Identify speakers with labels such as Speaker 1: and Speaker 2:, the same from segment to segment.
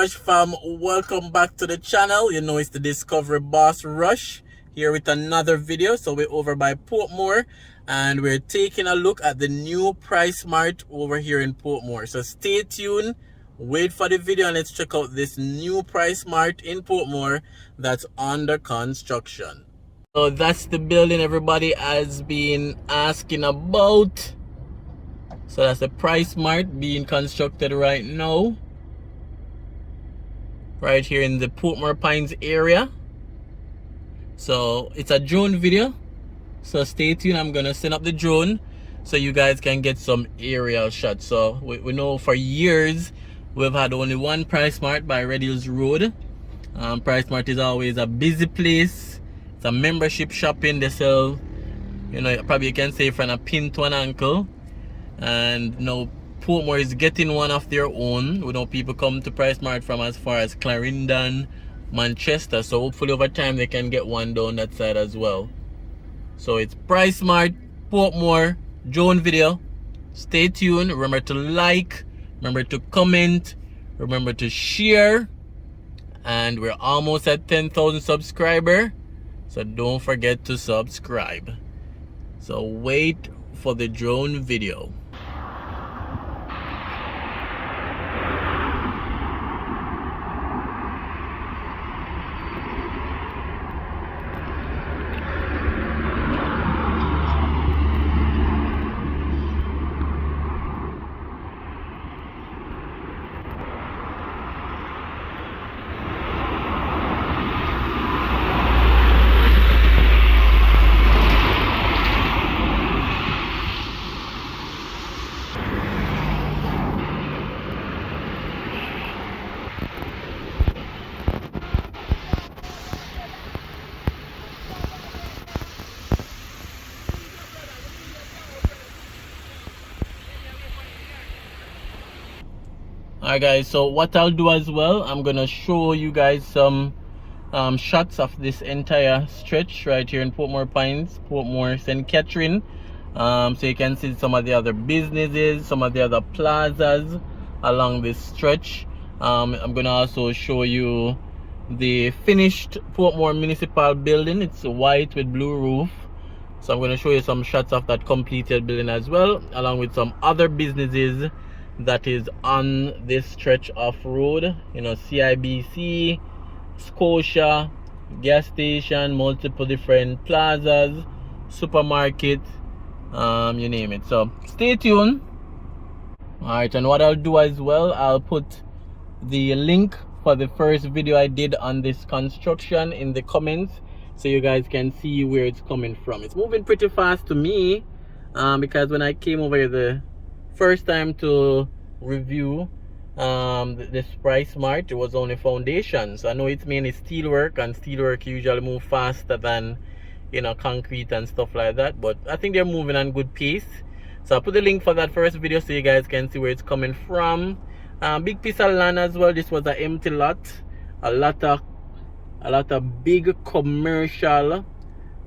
Speaker 1: Rush fam, welcome back to the channel. You know it's the Discovery Boss Rush here with another video. So we're over by Portmore and we're taking a look at the new Pricesmart over here in Portmore. So stay tuned, wait for the video, and let's check out this new Pricesmart in Portmore that's under construction. So that's the building everybody has been asking about. So that's the Pricesmart being constructed right now, right here in the Portmore Pines area. So it's a drone video, so stay tuned. I'm gonna send up the drone so you guys can get some aerial shots. So we know for years we've had only one Pricesmart by Red Hills Road. Pricesmart is always a busy place. It's a membership shopping. They sell, you know, probably you can say from a pin to an ankle. And now Portmore is getting one of their own. We know people come to Pricesmart from as far as Clarendon, Manchester, so hopefully over time they can get one down that side as well. So it's Pricesmart, Portmore, drone video. Stay tuned. Remember to like, remember to comment, remember to share, and we're almost at 10,000 subscribers, so don't forget to subscribe. So wait for the drone video. Alright guys, so what I'll do as well, I'm gonna show you guys some shots of this entire stretch right here in Portmore Pines, Portmore St. Catherine. So you can see some of the other businesses, some of the other plazas along this stretch. I'm gonna also show you the finished Portmore Municipal building. It's white with blue roof. So I'm gonna show you some shots of that completed building as well, along with some other businesses that is on this stretch of road. You know, CIBC, Scotia, gas station, multiple different plazas, supermarket, you name it. So stay tuned. Alright, and what I'll do as well, I'll put the link for the first video I did on this construction in the comments so you guys can see where it's coming from. It's moving pretty fast to me, because when I came over here the first time to review this Pricesmart, it was only foundations. I know it's mainly steelwork, and steelwork usually move faster than, you know, concrete and stuff like that, but I think they're moving on good pace. So I'll put the link for that first video so you guys can see where it's coming from. Big piece of land as well. This was an empty lot. A lot of big commercial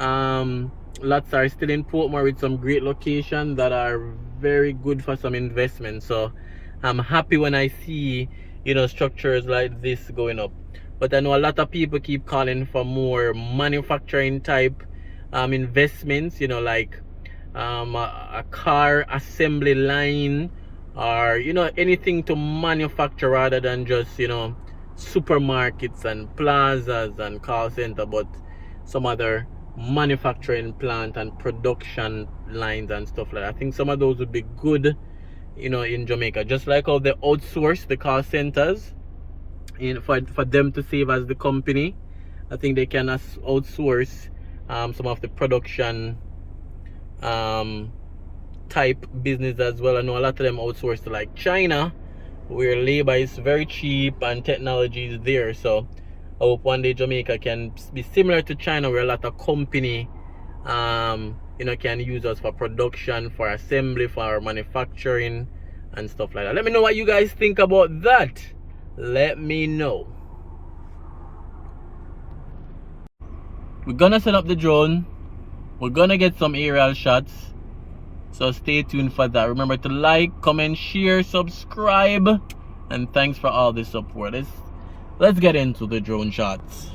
Speaker 1: lots are still in Portmore with some great locations that are very good for some investment. So I'm happy when I see, you know, structures like this going up. But I know a lot of people keep calling for more manufacturing type investments, you know, like a car assembly line, or, you know, anything to manufacture rather than just, you know, supermarkets and plazas and call center, but some other manufacturing plant and production lines and stuff like that. I think some of those would be good, you know, in Jamaica, just like how they outsource the call centers for them to save as the company. I think they can outsource some of the production type business as well. I know a lot of them outsource to like China, where labor is very cheap and technology is there. So I hope one day Jamaica can be similar to China, where a lot of company you know, can use us for production, for assembly, for manufacturing and stuff like that. Let me know what you guys think about that. Let me know. We're gonna set up the drone. We're gonna get some aerial shots. So stay tuned for that. Remember to like, comment, share, subscribe, and thanks for all the support. let's get into the drone shots.